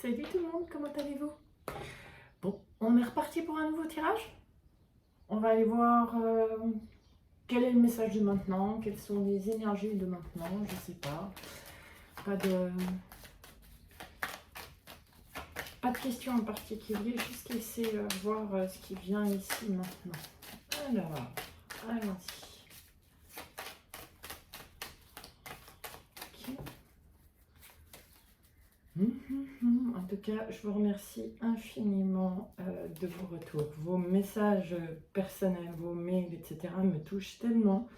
Salut tout le monde, comment allez-vous? Bon, on est reparti pour un nouveau tirage. On va aller voir quel est le message de maintenant, quelles sont les énergies de maintenant, je sais pas. Pas de questions en particulier, juste laisser voir ce qui vient ici maintenant. Alors, allons-y. En tout cas, je vous remercie infiniment de vos retours. Vos messages personnels, vos mails, etc. me touchent tellement.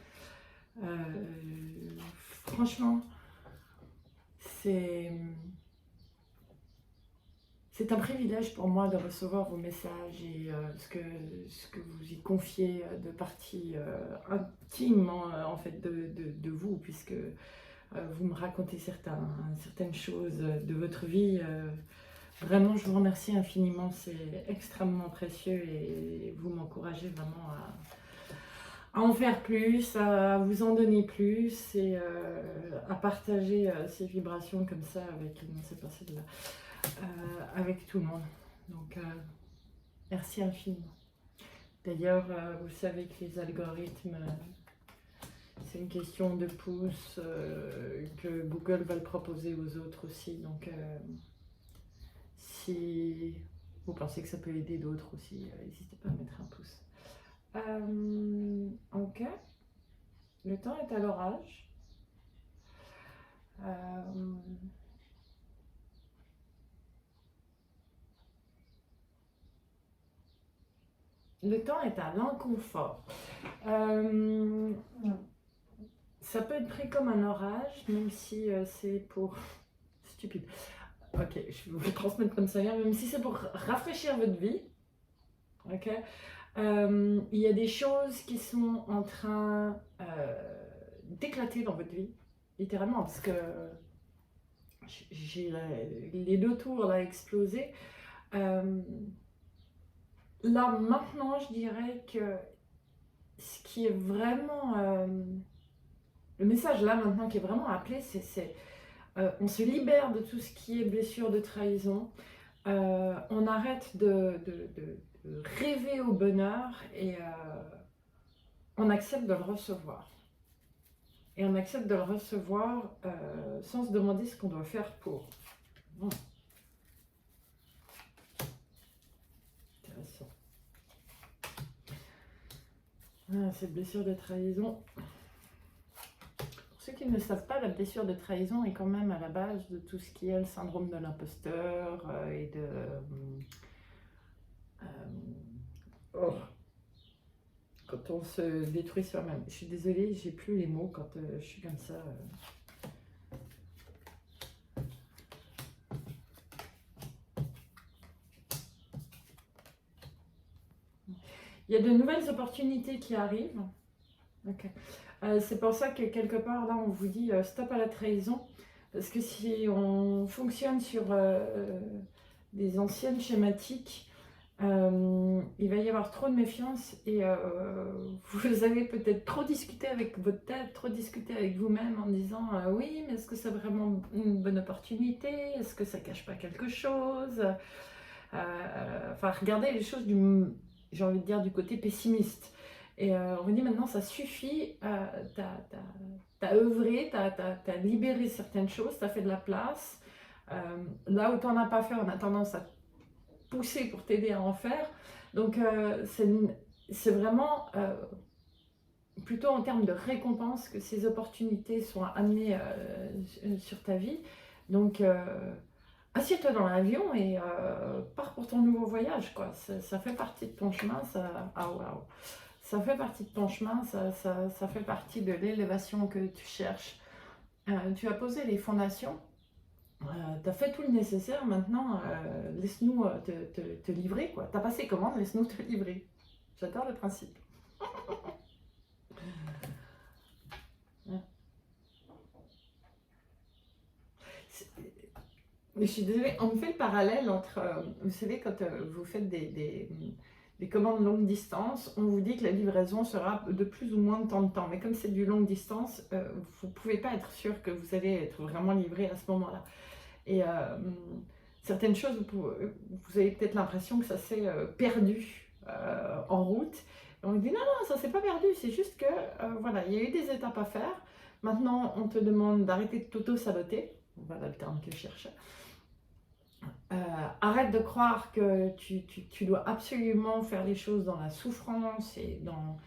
Franchement, c'est un privilège pour moi de recevoir vos messages et ce que vous y confiez de partie intimement en fait de vous, puisque vous me racontez certaines choses de votre vie. Vraiment, je vous remercie infiniment, c'est extrêmement précieux et vous m'encouragez vraiment à en faire plus, à vous en donner plus et à partager ces vibrations comme ça avec, non, c'est pas celle-là, avec tout le monde. Donc, merci infiniment. D'ailleurs, vous savez que les algorithmes, c'est une question de pouces que Google va le proposer aux autres aussi. Donc, si vous pensez que ça peut aider d'autres aussi, n'hésitez pas à mettre un pouce. Ok. Le temps est à l'orage. Le temps est à l'inconfort. Ça peut être pris comme un orage, même si c'est pour... Stupide. Ok, je vais vous transmettre comme ça vient, même si c'est pour rafraîchir votre vie. Ok. Il y a des choses qui sont en train d'éclater dans votre vie, littéralement, parce que j'ai les deux tours là explosé. Là, maintenant, je dirais que ce qui est vraiment... le message là, maintenant, qui est vraiment appelé, c'est on se libère de tout ce qui est blessure de trahison. On arrête de rêver au bonheur et on accepte de le recevoir. Et on accepte de le recevoir sans se demander ce qu'on doit faire pour. Intéressant. Cette blessure de trahison. Pour ceux qui ne savent pas, la blessure de trahison est quand même à la base de tout ce qui est le syndrome de l'imposteur et de... quand on se détruit soi-même. Je suis désolée, j'ai plus les mots quand je suis comme ça. Il y a de nouvelles opportunités qui arrivent. Okay. C'est pour ça que quelque part, là, on vous dit stop à la trahison. Parce que si on fonctionne sur des anciennes schématiques, il va y avoir trop de méfiance et vous avez peut-être trop discuté avec votre tête, trop discuté avec vous-même en disant oui, mais est-ce que c'est vraiment une bonne opportunité? Est-ce que ça cache pas quelque chose? Enfin, regardez les choses j'ai envie de dire, du côté pessimiste. Et on me dit maintenant, ça suffit, t'as œuvré, t'as libéré certaines choses, t'as fait de la place. Là où t'en as pas fait, on a tendance à pousser pour t'aider à en faire. Donc c'est vraiment plutôt en termes de récompense que ces opportunités sont amenées sur ta vie. Donc assieds-toi dans l'avion et pars pour ton nouveau voyage, quoi. Ça fait partie de ton chemin, ça... Ah, waouh. Ça fait partie de ton chemin, ça fait partie de l'élévation que tu cherches. Tu as posé les fondations, tu as fait tout le nécessaire, maintenant laisse-nous te livrer, quoi. Tu as passé commande, laisse-nous te livrer. J'adore le principe. Mais je suis désolée, on me fait le parallèle entre, vous savez, quand vous faites des commandes longue distance, on vous dit que la livraison sera de plus ou moins de temps de temps. Mais comme c'est du longue distance, vous ne pouvez pas être sûr que vous allez être vraiment livré à ce moment-là. Et certaines choses, vous avez peut-être l'impression que ça s'est perdu en route. Et on dit non, non, ça s'est pas perdu, c'est juste que voilà, il y a eu des étapes à faire. Maintenant, on te demande d'arrêter de t'auto-saboter. Voilà le terme que je cherchais. Arrête de croire que tu dois absolument faire les choses dans la souffrance et dans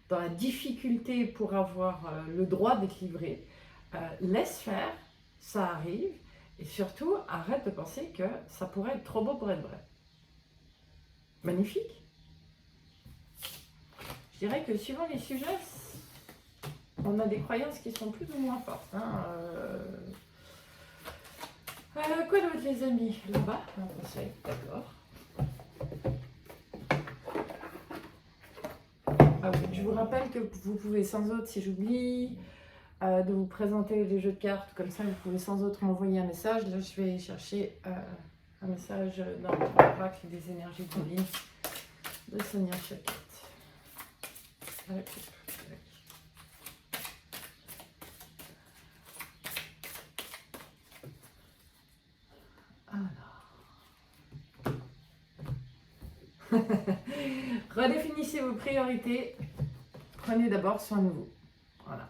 la difficulté pour avoir le droit d'être livré. Laisse faire, ça arrive. Et surtout, arrête de penser que ça pourrait être trop beau pour être vrai. Magnifique. Je dirais que suivant les sujets, on a des croyances qui sont plus ou moins fortes. Hein. Quoi d'autre les amis? Là-bas, un conseil, d'accord. Ah oui, je vous rappelle que vous pouvez sans autre, si j'oublie de vous présenter les jeux de cartes, comme ça vous pouvez sans autre m'envoyer un message. Là je vais chercher un message dans l'oracle des énergies divines de Sonia Choquette. Alors. Redéfinissez vos priorités. Prenez d'abord soin de vous. Voilà.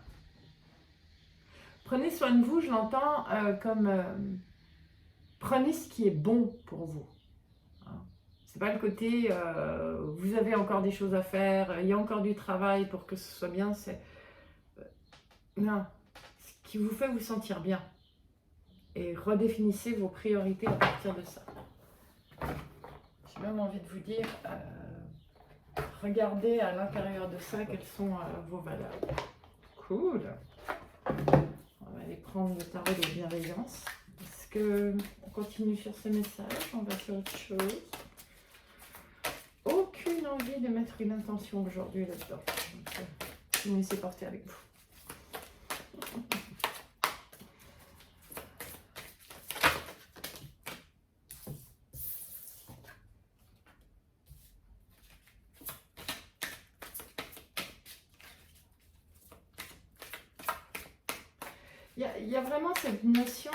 Prenez soin de vous, je l'entends comme prenez ce qui est bon pour vous. C'est pas le côté vous avez encore des choses à faire, il y a encore du travail pour que ce soit bien. C'est non, ce qui vous fait vous sentir bien. Et redéfinissez vos priorités à partir de ça. J'ai même envie de vous dire, regardez à l'intérieur de ça quelles sont vos valeurs. Cool. On va aller prendre le tarot de bienveillance. Est-ce qu'on continue sur ce message? On va faire autre chose. Aucune envie de mettre une intention aujourd'hui là-dedans. Je vais me laisser porter avec vous. Il y a vraiment cette notion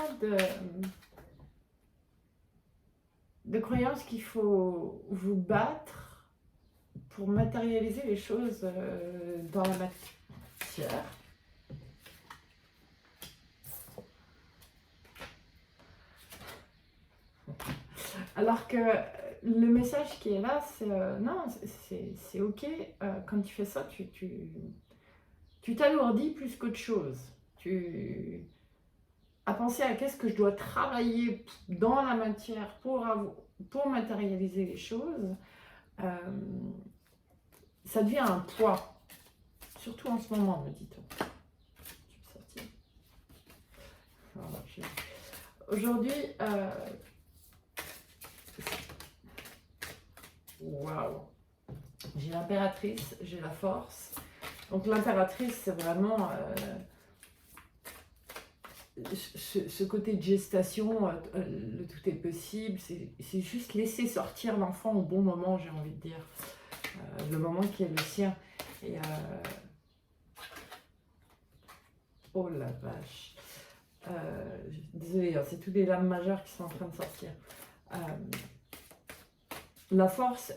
de croyance qu'il faut vous battre pour matérialiser les choses dans la matière. Alors que le message qui est là, c'est non, c'est ok, quand tu fais ça, tu t'alourdis plus qu'autre chose. Tu as pensé à qu'est-ce que je dois travailler dans la matière pour matérialiser les choses. Ça devient un poids, surtout en ce moment, me dit-on. Voilà, aujourd'hui, waouh, j'ai l'impératrice, j'ai la force. Donc l'impératrice, c'est vraiment ce côté de gestation, le tout est possible, c'est juste laisser sortir l'enfant au bon moment, j'ai envie de dire, le moment qui est le sien. Et oh la vache, désolée, hein, c'est toutes les lames majeures qui sont en train de sortir. La force,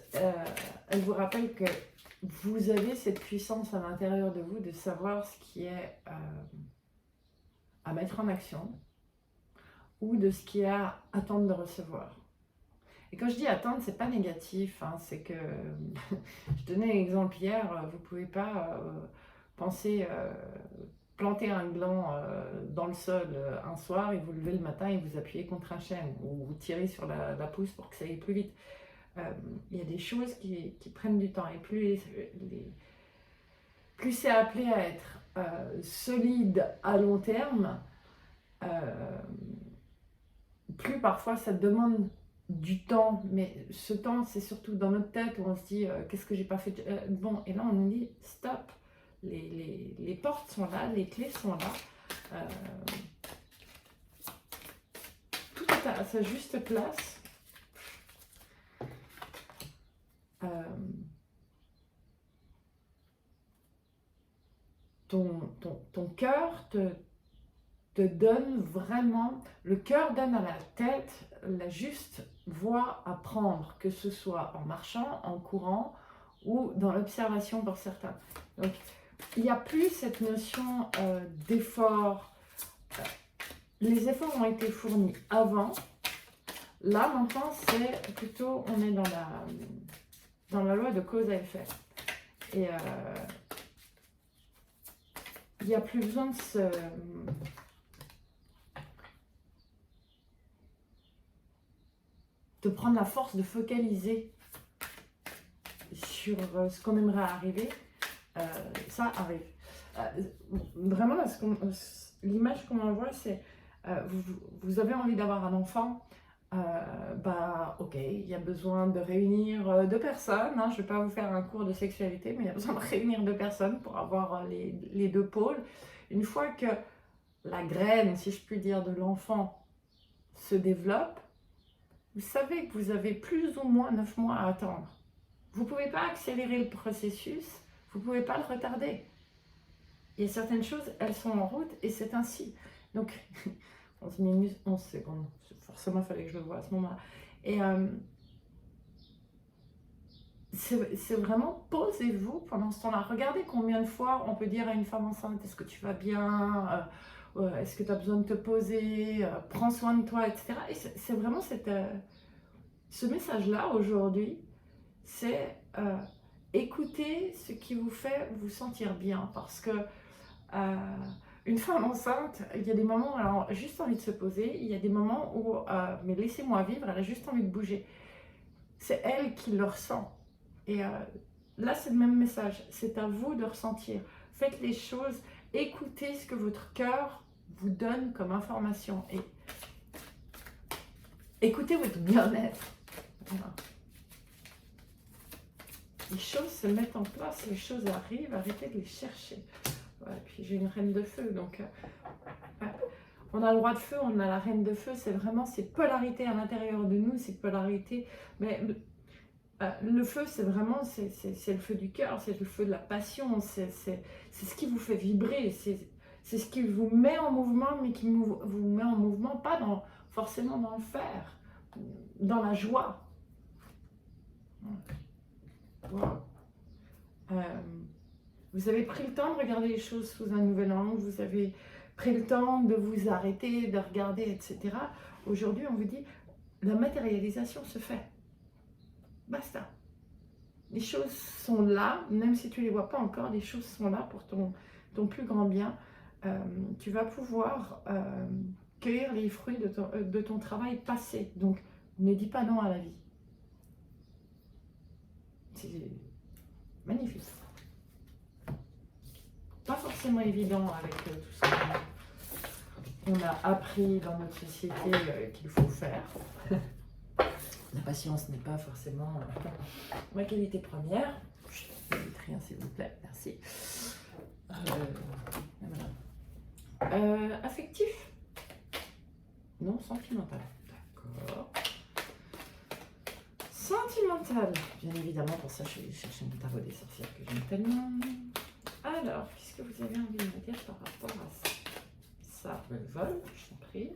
elle vous rappelle que vous avez cette puissance à l'intérieur de vous de savoir ce qui est à mettre en action ou de ce qui est à attendre de recevoir. Et quand je dis attendre, c'est pas négatif, hein, c'est que je donnais un exemple hier, vous pouvez pas penser planter un gland dans le sol un soir et vous levez le matin et vous appuyez contre un chêne ou vous tirez sur la pousse pour que ça aille plus vite. Il y a des choses qui prennent du temps et plus c'est appelé à être solide à long terme, plus parfois ça demande du temps, mais ce temps c'est surtout dans notre tête où on se dit qu'est-ce que j'ai pas fait bon, et là on nous dit stop, les portes sont là, les clés sont là, tout est à sa juste place. Ton cœur te donne vraiment, le cœur donne à la tête la juste voie à prendre, que ce soit en marchant, en courant ou dans l'observation pour certains. Donc, il n'y a plus cette notion d'effort. Les efforts ont été fournis avant. Là, maintenant, c'est plutôt, on est dans la loi de cause à effet. Et il n'y a plus besoin de prendre la force de focaliser sur ce qu'on aimerait arriver. Ça arrive. Vraiment, l'image qu'on envoie, c'est vous avez envie d'avoir un enfant. Ok, il y a besoin de réunir deux personnes, hein. Je ne vais pas vous faire un cours de sexualité, mais il y a besoin de réunir deux personnes pour avoir les deux pôles. Une fois que la graine, si je puis dire, de l'enfant se développe, vous savez que vous avez plus ou moins 9 mois à attendre. Vous ne pouvez pas accélérer le processus, vous ne pouvez pas le retarder. Il y a certaines choses, elles sont en route et c'est ainsi. Donc, 11 minutes, 11 secondes. Forcément, il fallait que je le voie à ce moment-là. Et c'est vraiment, posez-vous pendant ce temps-là. Regardez combien de fois on peut dire à une femme enceinte, est-ce que tu vas bien, est-ce que tu as besoin de te poser, prends soin de toi, etc. Et c'est vraiment ce message-là aujourd'hui, c'est écoutez ce qui vous fait vous sentir bien. Parce que une femme enceinte, il y a des moments où elle a juste envie de se poser, il y a des moments où, mais laissez-moi vivre, elle a juste envie de bouger. C'est elle qui le ressent. Et là, c'est le même message, c'est à vous de ressentir. Faites les choses, écoutez ce que votre cœur vous donne comme information. Et écoutez votre bien-être. Voilà. Les choses se mettent en place, les choses arrivent, arrêtez de les chercher. Voilà, puis j'ai une reine de feu, donc on a le roi de feu, on a la reine de feu, c'est vraiment ces polarités à l'intérieur de nous, ces polarités, mais le feu c'est vraiment, c'est le feu du cœur, c'est le feu de la passion, c'est ce qui vous fait vibrer, c'est ce qui vous met en mouvement, mais qui vous met en mouvement, pas forcément dans le fer, dans la joie. Wow. Vous avez pris le temps de regarder les choses sous un nouvel angle, vous avez pris le temps de vous arrêter, de regarder, etc. Aujourd'hui, on vous dit, la matérialisation se fait. Basta. Les choses sont là, même si tu ne les vois pas encore, les choses sont là pour ton plus grand bien. Tu vas pouvoir cueillir les fruits de ton travail passé. Donc, ne dis pas non à la vie. C'est magnifique. Pas forcément évident avec tout ce qu'on a appris dans notre société qu'il faut faire. La patience n'est pas forcément ma qualité première. Je ne dites rien s'il vous plaît, merci. Voilà. Affectif? Non, sentimental. D'accord. Sentimental. Bien évidemment, pour ça, je vais aller chercher mon tarot des sorcières que j'aime tellement. Alors, puisque vous avez envie de me dire par rapport à ça, le vol, je t'en prie.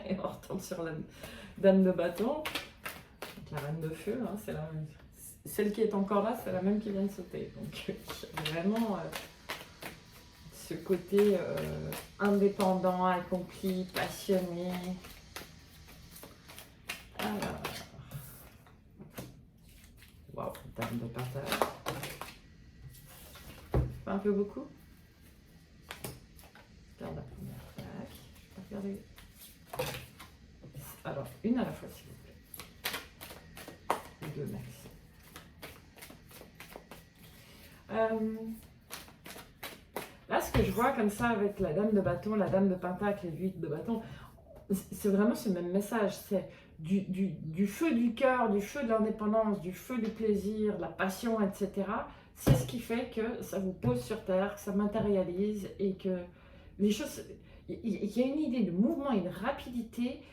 Et on retombe sur la dame de bâton. Donc, la reine de feu, hein, c'est celle qui est encore là, c'est la même qui vient de sauter. Donc, vraiment, ce côté indépendant, accompli, passionné. Alors, waouh, dame de pentacle. Pas un peu beaucoup? Regarde la première plaque. Je vais regarder. Alors, une à la fois, s'il vous plaît. Et deux max. Là, ce que je vois comme ça avec la dame de bâton, la dame de pentacle et l'huile de bâton, c'est vraiment ce même message. C'est du feu du cœur, du feu de l'indépendance, du feu du plaisir, de la passion, etc. C'est ce qui fait que ça vous pose sur terre, que ça matérialise et que les choses... Il y a une idée de mouvement, une rapidité.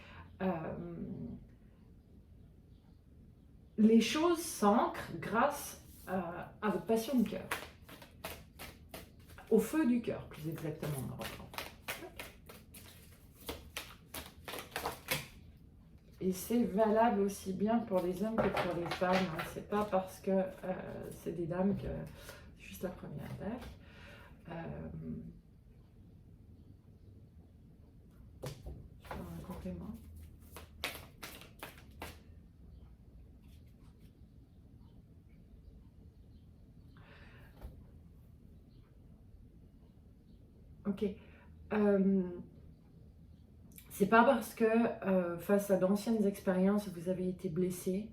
Les choses s'ancrent grâce à votre passion du cœur. Au feu du cœur, plus exactement, on en reprend. Et c'est valable aussi bien pour les hommes que pour les femmes. Hein. C'est pas parce que c'est des dames que... Juste la première deck. Je vais en raconter moi. Ok. C'est pas parce que face à d'anciennes expériences, vous avez été blessé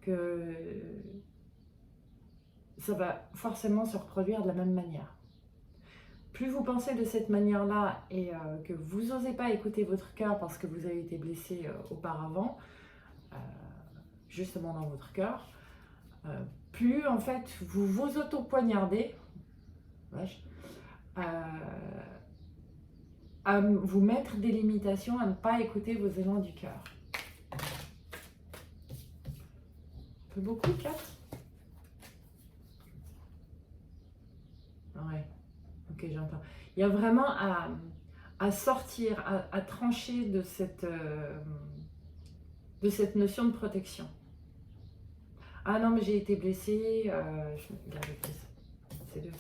que ça va forcément se reproduire de la même manière. Plus vous pensez de cette manière-là et que vous n'osez pas écouter votre cœur parce que vous avez été blessé auparavant, justement dans votre cœur, plus en fait vous vous auto-poignardez, à vous mettre des limitations, à ne pas écouter vos élans du cœur. Un peu beaucoup, 4 ? Ouais, ok, j'entends. Il y a vraiment à sortir, à trancher de cette notion de protection. Ah non, mais j'ai été blessée, c'est 2,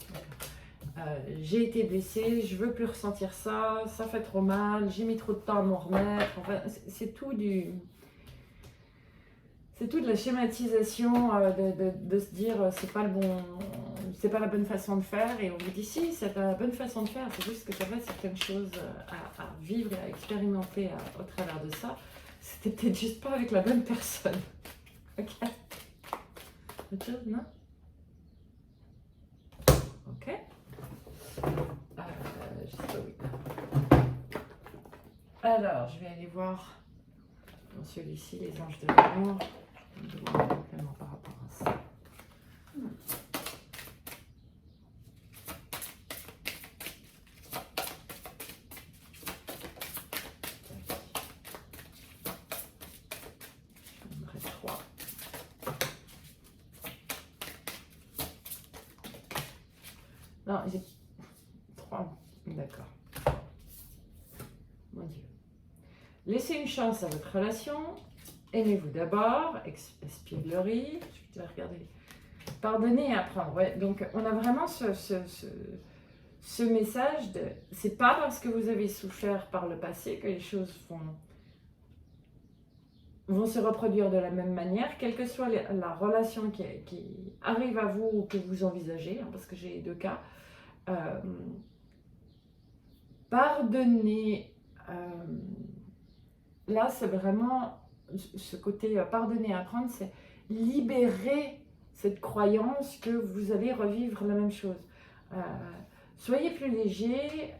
j'ai été blessée, je veux plus ressentir ça, ça fait trop mal, j'ai mis trop de temps à m'en remettre. Enfin, c'est tout de la schématisation de se dire c'est pas la bonne façon de faire, et on vous dit si, c'est la bonne façon de faire, c'est juste que ça va certaines choses à vivre et à expérimenter au travers de ça. C'était peut-être juste pas avec la bonne personne. Ok. Autre chose, non? Ok. Je sais pas, oui. Alors, je vais aller voir dans celui-ci, les anges de l'amour. Je vais voir un complément par rapport à ça. Il me reste 3. Non, j'ai 3. D'accord. Mon Dieu. Laissez une chance à votre relation. Aimez-vous d'abord. Espièglerie. Je vais regarder. Pardonnez et apprendre. Ouais, donc, on a vraiment ce message de... C'est pas parce que vous avez souffert par le passé que les choses vont se reproduire de la même manière, quelle que soit la relation qui arrive à vous ou que vous envisagez, hein, parce que j'ai les 2 cas. Pardonner, là c'est vraiment ce côté pardonner, apprendre, c'est libérer cette croyance que vous allez revivre la même chose. Soyez plus léger,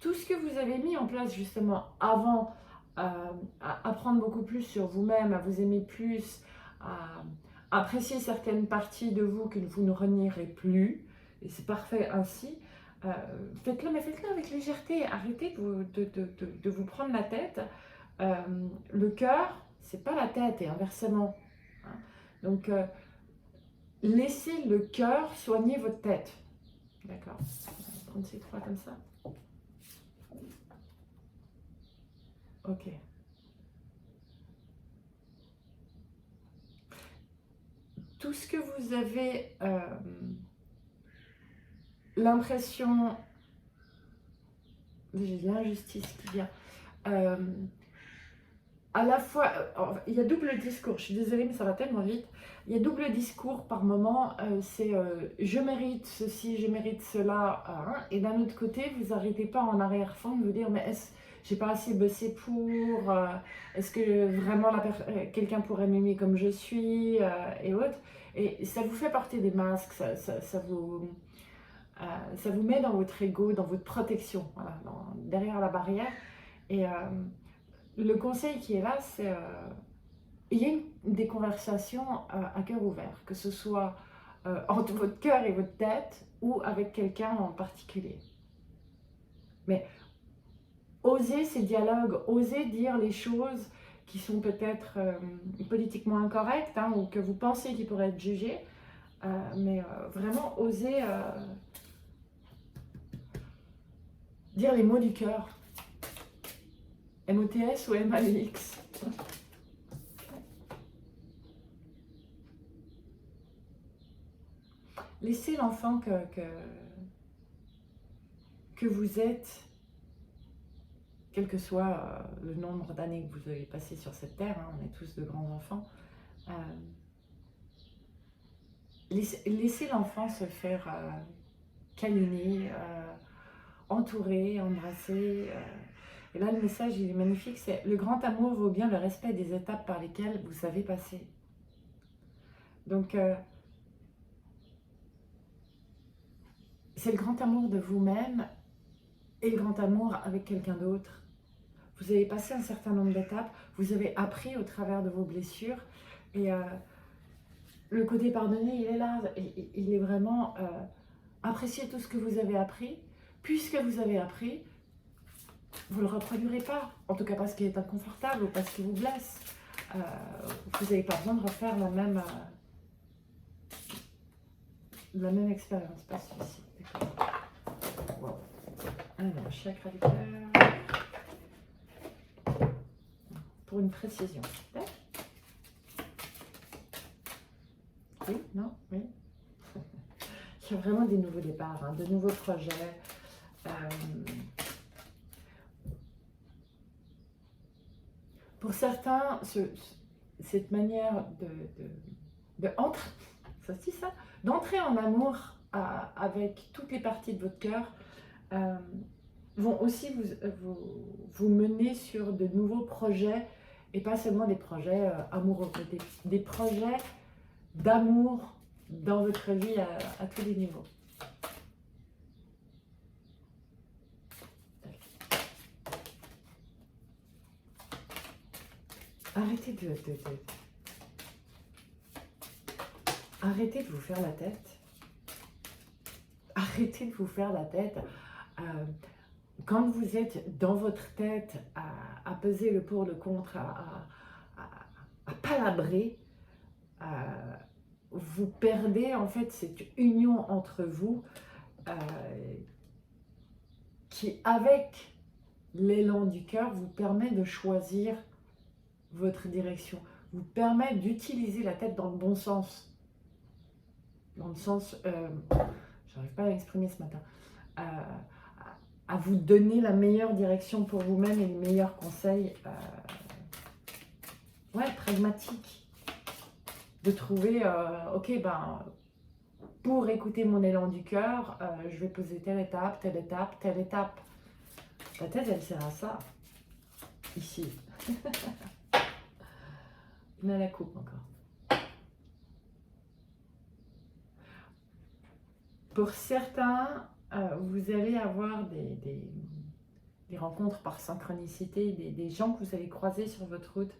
tout ce que vous avez mis en place justement avant, à apprendre beaucoup plus sur vous-même, à vous aimer plus, à apprécier certaines parties de vous que vous ne renierez plus, et c'est parfait ainsi. Faites-le, mais faites-le avec légèreté. Arrêtez de vous prendre la tête. Le cœur, c'est pas la tête, et inversement. Hein. Donc, laissez le cœur soigner votre tête. D'accord. On va prendre ces 3 comme ça. Ok. Tout ce que vous avez l'impression, j'ai l'injustice qui vient, à la fois, il y a double discours, je suis désolée mais ça va tellement vite, il y a double discours par moment, c'est je mérite ceci, je mérite cela, hein, et d'un autre côté, vous n'arrêtez pas en arrière-fond de vous dire mais j'ai pas assez bossé pour, est-ce que vraiment quelqu'un pourrait m'aimer comme je suis, et autres, et ça vous fait porter des masques, ça vous met dans votre ego, dans votre protection, voilà, derrière la barrière, et le conseil qui est là, c'est il y a des conversations à cœur ouvert, que ce soit entre votre cœur et votre tête ou avec quelqu'un en particulier. Mais osez ces dialogues, osez dire les choses qui sont peut-être politiquement incorrectes, hein, ou que vous pensez qui pourraient être jugées, mais vraiment osez dire les mots du cœur. MOTS ou MAX. Laissez l'enfant que vous êtes, quel que soit le nombre d'années que vous avez passé sur cette terre, hein, on est tous de grands enfants. Laissez l'enfant se faire câliner, entourer, embrasser. Et là, le message, il est magnifique, c'est le grand amour vaut bien le respect des étapes par lesquelles vous savez passer. Donc, c'est le grand amour de vous-même et le grand amour avec quelqu'un d'autre. Vous avez passé un certain nombre d'étapes, vous avez appris au travers de vos blessures, et le côté pardonné, il est là, il est vraiment apprécier tout ce que vous avez appris. Puisque vous avez appris, vous ne le reproduirez pas, en tout cas pas ce qui est inconfortable ou pas ce qui vous blesse. Vous n'avez pas besoin de refaire la même expérience, pas celui-ci. Wow. Alors, chakra du cœur, pour une précision. Oui, non, oui. Il y a vraiment des nouveaux départs, hein, de nouveaux projets. Pour certains, cette manière d'entrer en amour avec toutes les parties de votre cœur vont aussi vous mener sur de nouveaux projets, et pas seulement des projets amoureux, des projets d'amour dans votre vie à tous les niveaux. Arrêtez arrêtez de vous faire la tête. Arrêtez de vous faire la tête. Quand vous êtes dans votre tête à peser le pour, le contre, à palabrer, vous perdez en fait cette union entre vous qui, avec l'élan du cœur, vous permet de choisir votre direction, vous permet d'utiliser la tête dans le bon sens. Dans le sens, j'arrive pas à l'exprimer ce matin, à vous donner la meilleure direction pour vous-même et les meilleurs conseils pragmatiques. De trouver, ok, ben, pour écouter mon élan du cœur, je vais poser telle étape, telle étape, telle étape. La tête, elle sert à ça, ici. On a la coupe encore. Pour certains, vous allez avoir des rencontres par synchronicité, des gens que vous allez croiser sur votre route,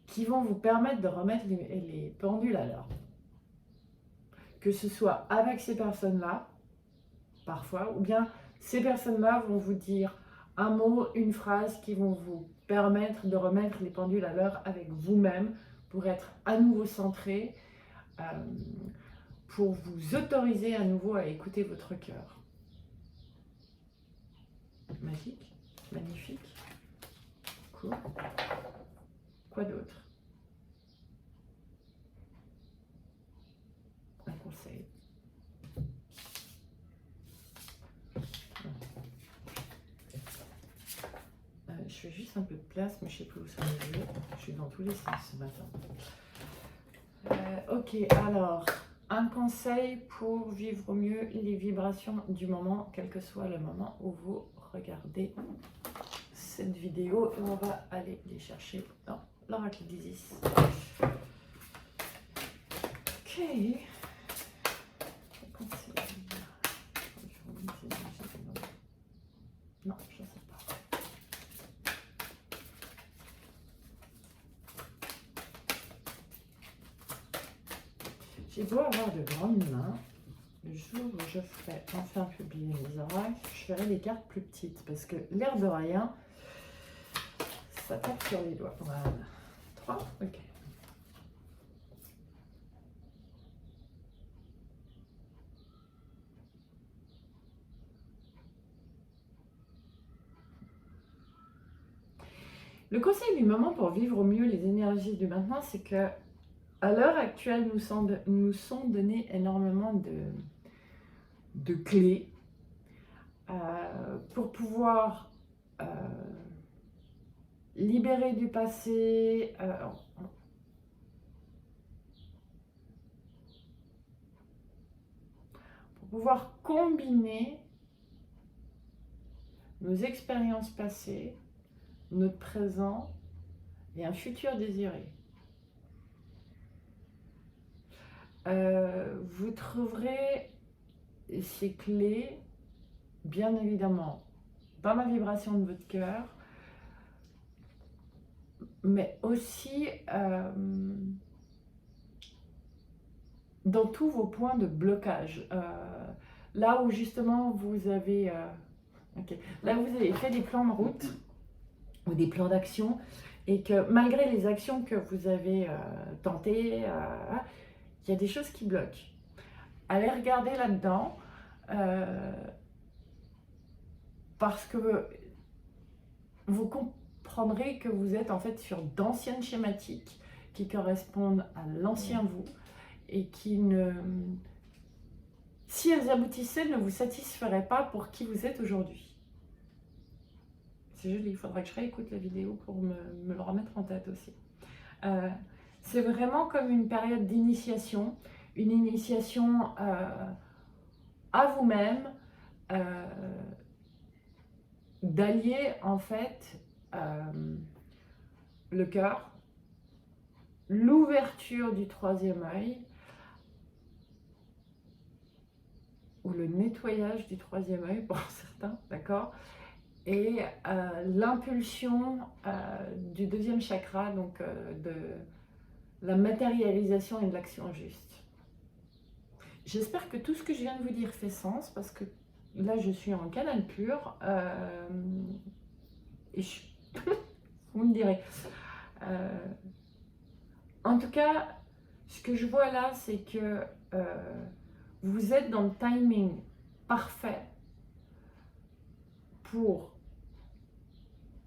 qui vont vous permettre de remettre les pendules à l'heure. Que ce soit avec ces personnes-là, parfois, ou bien ces personnes-là vont vous dire un mot, une phrase qui vont vous permettre de remettre les pendules à l'heure avec vous-même pour être à nouveau centré, pour vous autoriser à nouveau à écouter votre cœur. Magique, magnifique, cool. Quoi d'autre? Un conseil. Je fais juste un peu de place, mais je ne sais plus où ça me met. Je suis dans tous les sens ce matin. Ok, alors, un conseil pour vivre au mieux les vibrations du moment, quel que soit le moment où vous regardez cette vidéo. Et on va aller les chercher dans l'oracle d'Isis. Ok. Non, je ne sais pas. J'ai beau avoir de grandes mains, le jour où je ferai enfin publier mes oracles, je ferai des cartes plus petites parce que l'air de rien, ça tape sur les doigts. Voilà. 3, ok. Le conseil du moment pour vivre au mieux les énergies du maintenant, c'est que À l'heure actuelle, nous sont données énormément de clés pour pouvoir libérer du passé, pour pouvoir combiner nos expériences passées, notre présent et un futur désiré. Vous trouverez ces clés, bien évidemment, dans la vibration de votre cœur, mais aussi dans tous vos points de blocage. Là où justement vous avez, là où vous avez fait des plans de route ou des plans d'action et que malgré les actions que vous avez tentées, il y a des choses qui bloquent. Allez regarder là-dedans parce que vous comprendrez que vous êtes en fait sur d'anciennes schématiques qui correspondent à l'ancien vous et qui ne, si elles aboutissaient, ne vous satisferaient pas pour qui vous êtes aujourd'hui. C'est joli, il faudra que je réécoute la vidéo pour me le remettre en tête aussi. C'est vraiment comme une période d'initiation, une initiation à vous-même, d'allier en fait le cœur, l'ouverture du troisième œil, ou le nettoyage du troisième œil pour certains, d'accord, et l'impulsion du deuxième chakra, donc de la matérialisation et de l'action juste. J'espère que tout ce que je viens de vous dire fait sens, parce que là je suis en canal pur, et vous me direz. En tout cas, ce que je vois là, c'est que vous êtes dans le timing parfait pour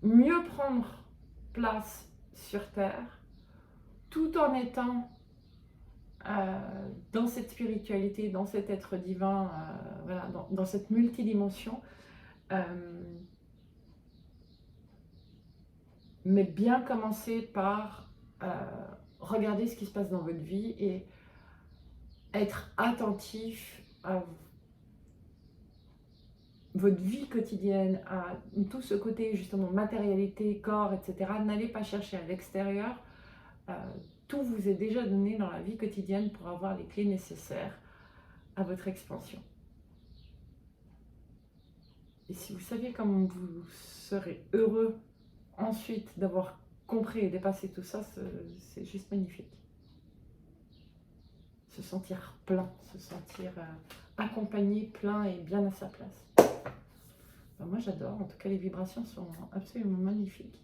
mieux prendre place sur Terre, tout en étant dans cette spiritualité, dans cet être divin, voilà, dans cette multidimension, mais bien commencer par regarder ce qui se passe dans votre vie et être attentif à votre vie quotidienne, à tout ce côté justement matérialité, corps, etc. N'allez pas chercher à l'extérieur. Tout vous est déjà donné dans la vie quotidienne pour avoir les clés nécessaires à votre expansion. Et si vous saviez comment vous serez heureux ensuite d'avoir compris et dépassé tout ça, c'est juste magnifique. Se sentir plein, se sentir accompagné, plein et bien à sa place. Ben moi j'adore, en tout cas les vibrations sont absolument magnifiques.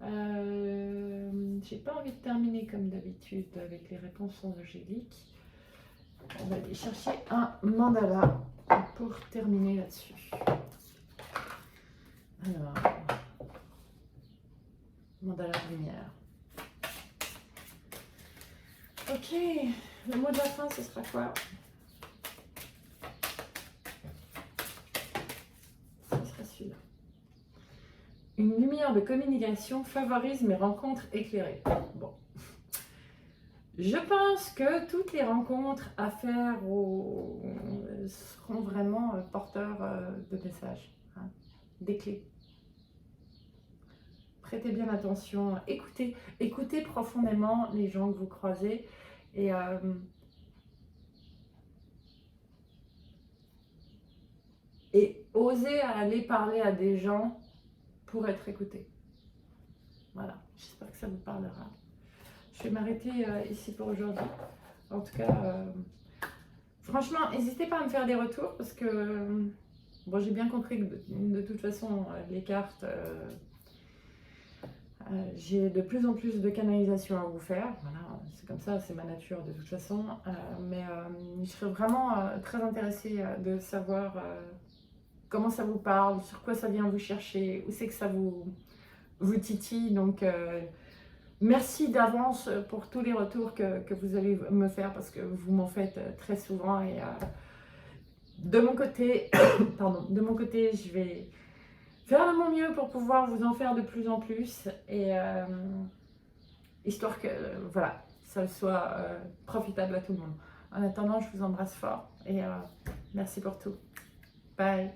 J'ai pas envie de terminer comme d'habitude avec les réponses angéliques. On va aller chercher un mandala pour terminer là-dessus. Alors, mandala de lumière. Ok, le mot de la fin, ce sera quoi? Ce sera celui-là. Une lumière de communication favorise mes rencontres éclairées. Bon. Je pense que toutes les rencontres à faire seront vraiment porteurs de messages, hein, des clés. Prêtez bien attention, écoutez profondément les gens que vous croisez et osez aller parler à des gens pour être écouté. Voilà, j'espère que ça vous parlera. Je vais m'arrêter ici pour aujourd'hui. En tout cas, franchement, n'hésitez pas à me faire des retours parce que bon, j'ai bien compris que de toute façon, les cartes, j'ai de plus en plus de canalisation à vous faire. Voilà, c'est comme ça, c'est ma nature de toute façon. Mais je serais vraiment très intéressée de savoir comment ça vous parle, sur quoi ça vient vous chercher, où c'est que ça vous titille. Donc, Merci d'avance pour tous les retours que vous allez me faire parce que vous m'en faites très souvent et de mon côté, pardon, de mon côté, je vais faire de mon mieux pour pouvoir vous en faire de plus en plus et histoire que voilà, ça soit profitable à tout le monde. En attendant, je vous embrasse fort et merci pour tout. Bye.